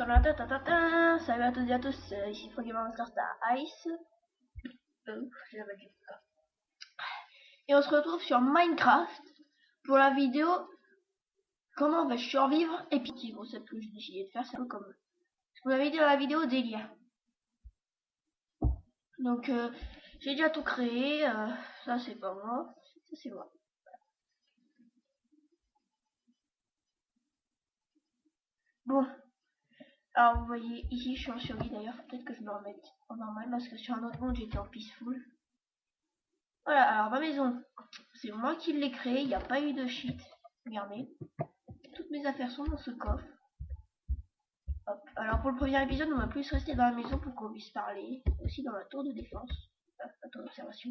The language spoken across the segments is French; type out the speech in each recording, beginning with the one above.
Salut à toutes et à tous, ici FrogGamerMaster Star Ice. J'ai jamais dit ça. Et on se retrouve sur Minecraft pour la vidéo comment on va survivre. Et puis gros, c'est que j'ai décidé de faire, c'est un peu comme ce que vous avez dit dans la vidéo d'Elia. Donc j'ai déjà tout créé, ça c'est pas moi, ça c'est moi. Bon, alors vous voyez ici je suis en survie d'ailleurs, peut-être que je me remette en normal parce que sur un autre monde j'étais en peaceful. Voilà, alors ma maison, c'est moi qui l'ai créée, il n'y a pas eu de shit. Regardez, toutes mes affaires sont dans ce coffre. Hop. Alors pour le premier épisode, on va plus rester dans la maison pour qu'on puisse parler. Aussi dans la tour de défense, la tour d'observation,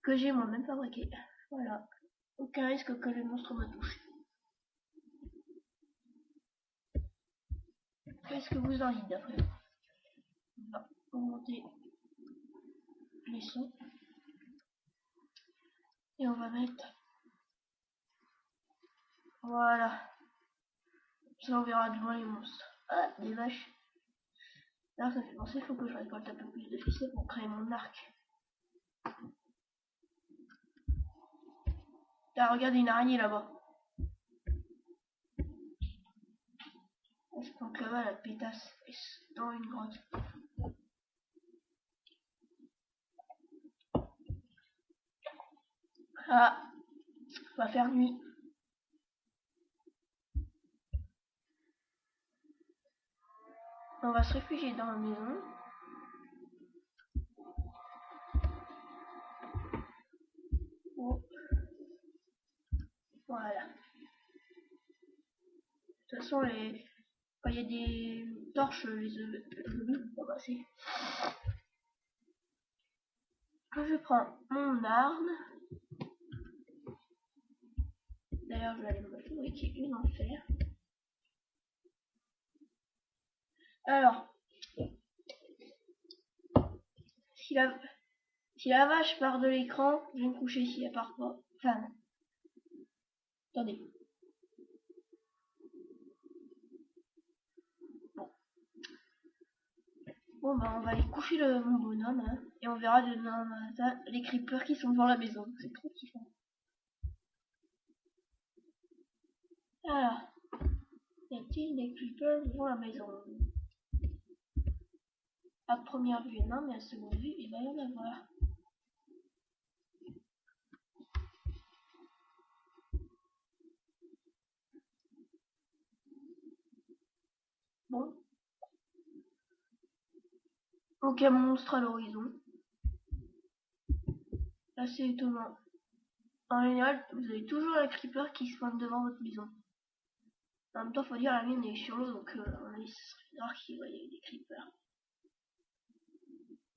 que j'ai moi-même fabriquée. Voilà, aucun risque que le monstre me touche. Qu'est-ce que vous en dites d'après vous? On va augmenter les sons. Et on va mettre... Voilà. Ça on verra de loin les monstres. Ah, des vaches. Là ça fait penser, il faut que je récolte un peu plus de ficelles pour créer mon arc. Là, regardez une araignée là-bas. Je prends que là-bas la pétasse dans une grotte. Ah, va faire nuit. On va se réfugier dans la maison. Oh. Voilà. De toute façon, quand il y a des torches, les zombies vont passer. Je prends mon arme. D'ailleurs, je vais aller me fabriquer une en fer. Alors, si la vache part de l'écran, je vais me coucher si elle part pas. Enfin, attendez. Bon, bah, on va aller coucher mon bonhomme, hein, et on verra demain matin les creepers qui sont devant la maison. C'est trop kiffant. Alors, y a-t-il des creepers devant la maison? À première vue, non, mais à seconde vue, il va y en avoir. Bon. Aucun monstre à l'horizon. Assez étonnant. En général, vous avez toujours un creeper qui se pointe devant votre maison. En même temps, faut dire, la mienne est sur l'eau, donc ce serait rare qu'il y ait des creepers.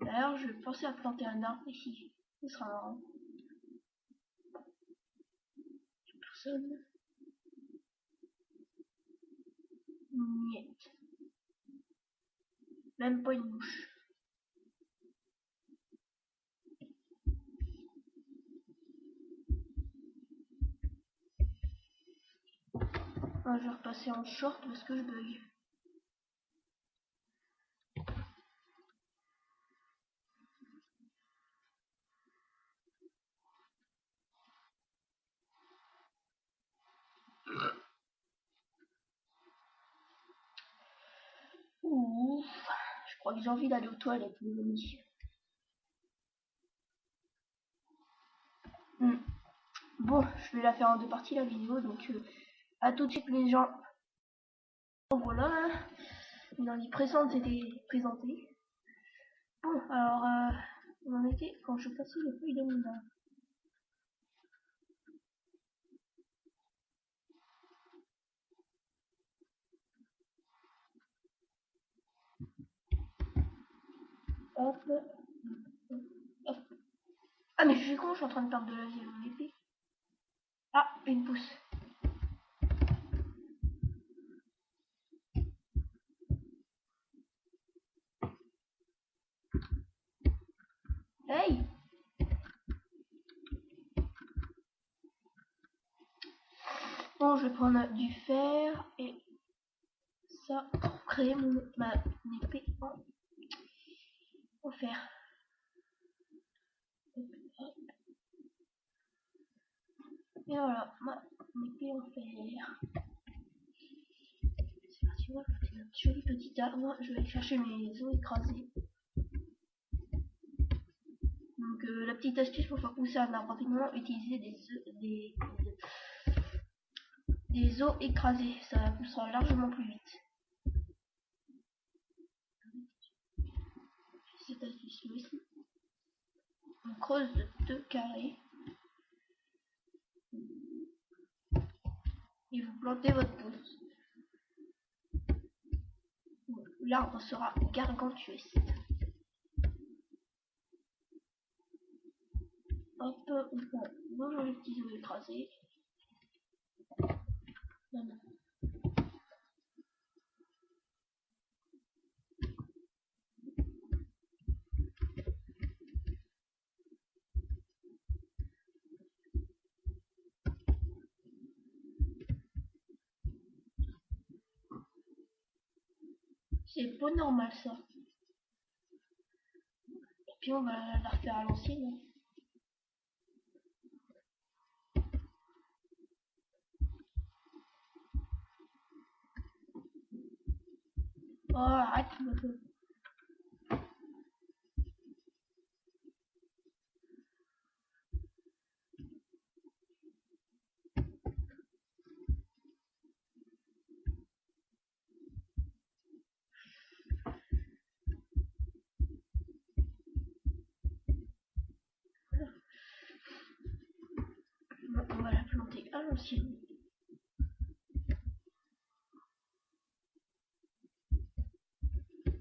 D'ailleurs, je pensais à planter un arbre ici. Ce sera marrant. Personne. Niet. Même pas une mouche. Je vais repasser en short parce que je bug. Ouf. Je crois que j'ai envie d'aller aux toilettes, les amis. Bon, je vais la faire en deux parties la vidéo, donc à tout de suite les gens. Donc voilà, hein. Dans les présentes c'était présenté. Bon, alors on en était quand je passais les feuilles de mon arbre. Hop, hop. Ah mais je suis con, je suis en train de perdre de la vie à mon épée. Ah, une pousse. Hey! Bon, je vais prendre du fer et ça pour créer ma épée en fer. Et voilà, ma épée en fer. C'est parti, on va faire une jolie petite arme. Je vais aller chercher mes os écrasés. Donc la petite astuce pour faire pousser un arbre rapidement, utiliser des os écrasés. Ça poussera largement plus vite. Cette astuce aussi. On creuse de 2 carrés. Et vous plantez votre pouce. L'arbre sera gargantuesque. Hop, on prend nos petits os écrasés. C'est pas normal ça. Et puis on va la refaire à l'ancienne. Oh, arrête. Bon, on va la planter à l'ancienne.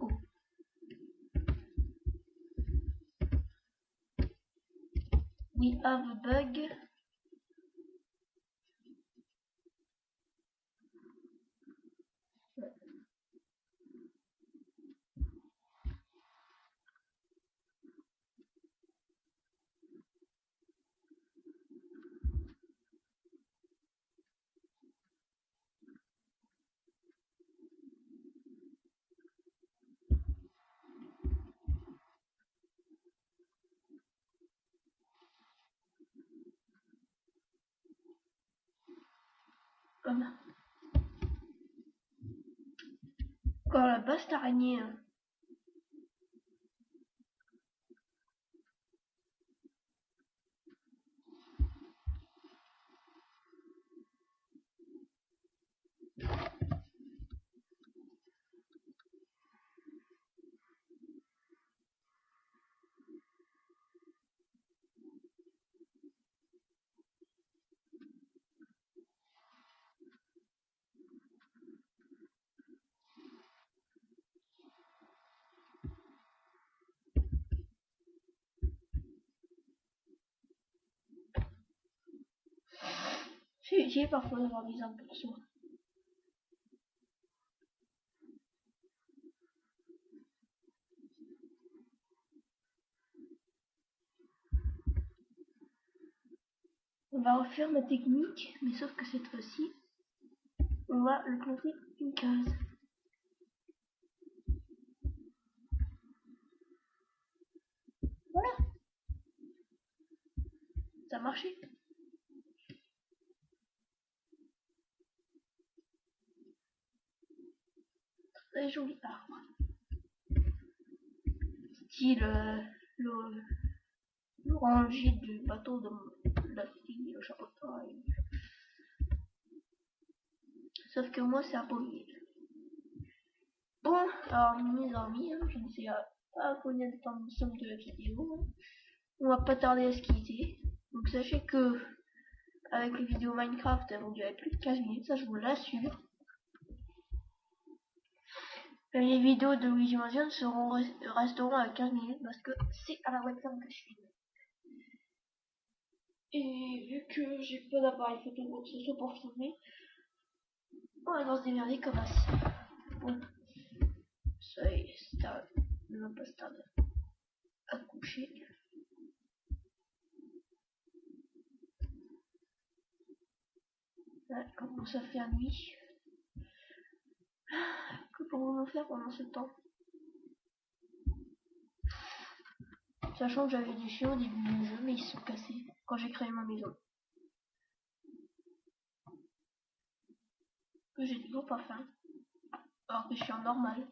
Oh. We have a bug. Encore la basse araignée. C'est utile parfois d'avoir des arbres pour soi. On va refaire ma technique, mais sauf que cette fois-ci, on va le planter une case. Voilà. Ça a marché. Très joli arbre. Style l'oranger du bateau de la fille au chapeau de paille. Sauf que moi, c'est un pommier. Bon, alors mes amis, je ne sais pas à combien de temps nous sommes de la vidéo. On va pas tarder à se quitter. Donc sachez que avec les vidéos Minecraft, elles vont durer plus de 15 minutes, ça je vous l'assure. Les vidéos de Luigi Mansion resteront à 15 minutes parce que c'est à la webcam que je filme. Et vu que j'ai pas d'appareil photo ou que ce soit pour filmer, on va se démerder comme ça. Bon, ça y est, stable, non pas stable, à coucher. Là, comment ça fait à nuit. pourrons-nous faire pendant ce temps? Sachant que j'avais des chiens au début du jeu, mais ils se sont cassés quand j'ai créé ma maison. Que j'ai toujours pas faim, alors que je suis en normal.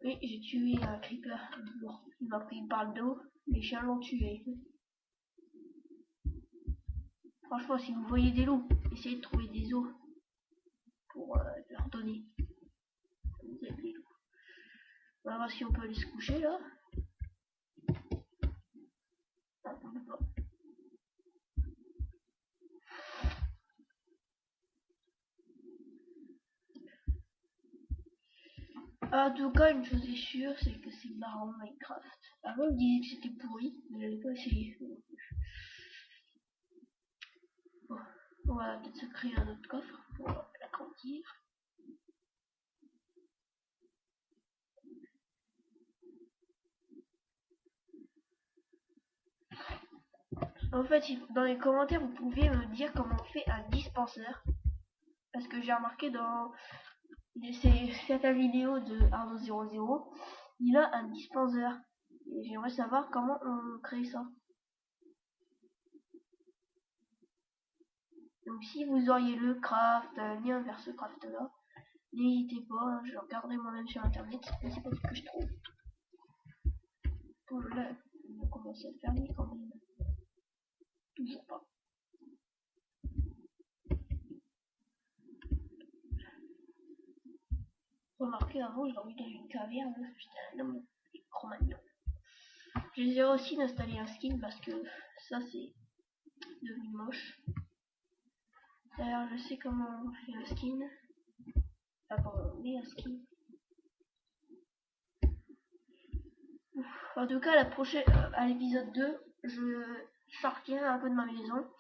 Oui, j'ai tué un creeper. Bon, il m'a pris une balle d'eau, les chiens l'ont tué. Franchement, si vous voyez des loups, essayez de trouver des os pour leur donner. Vous êtes les loups. On va voir si on peut aller se coucher là. Ah, on peut pas. En tout cas, une chose est sûre, c'est que c'est marrant Minecraft. Avant, on me disait que c'était pourri, mais j'avais pas essayé. Bon, on va peut-être se créer un autre coffre pour l'agrandir. En fait, dans les commentaires, vous pouvez me dire comment on fait un dispensaire. Parce que j'ai remarqué dans certaines vidéos de Arnaud00, il a un dispensaire. Et j'aimerais savoir comment on crée ça. Donc si vous auriez le craft, un lien vers ce craft là, n'hésitez pas, hein, je regarderai moi-même sur internet, mais c'est pas ce que je trouve. Bon là, on va commencer à faire nuit quand même. Toujours pas. Remarquez, avant je dormais dans une caverne, j'étais un homme Cro-Magnon. J'ai aussi d'installer un skin parce que ça c'est devenu moche. D'ailleurs je sais comment on fait un skin. Enfin comment on met un skin. En tout cas la prochaine à l'épisode 2, je sortirai un peu de ma maison.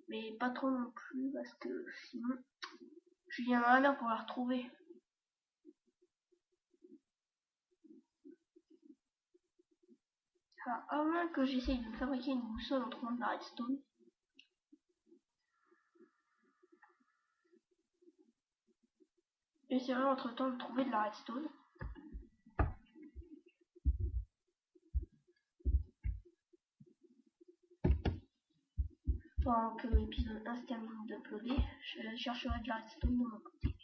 Mais pas trop non plus parce que sinon je viendrai à mer pour la retrouver. Enfin, à moins que j'essaye de fabriquer une boussole en trouvant de la redstone. J'essaierai entre temps de trouver de la redstone. Pendant que l'épisode 1 se termine d'uploader, je chercherai de la redstone de mon côté.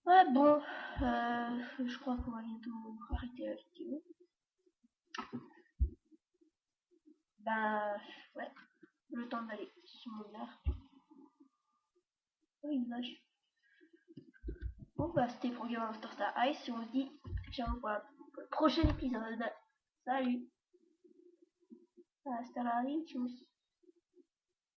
Ouais bon, je crois qu'on va bientôt arrêter la vidéo. Ben ouais, le temps d'aller sur mon heure. Oh une vache. Bon bah c'était pour Game of Star Ice et on se dit ciao pour le prochain épisode. Salut. Hasta la vista.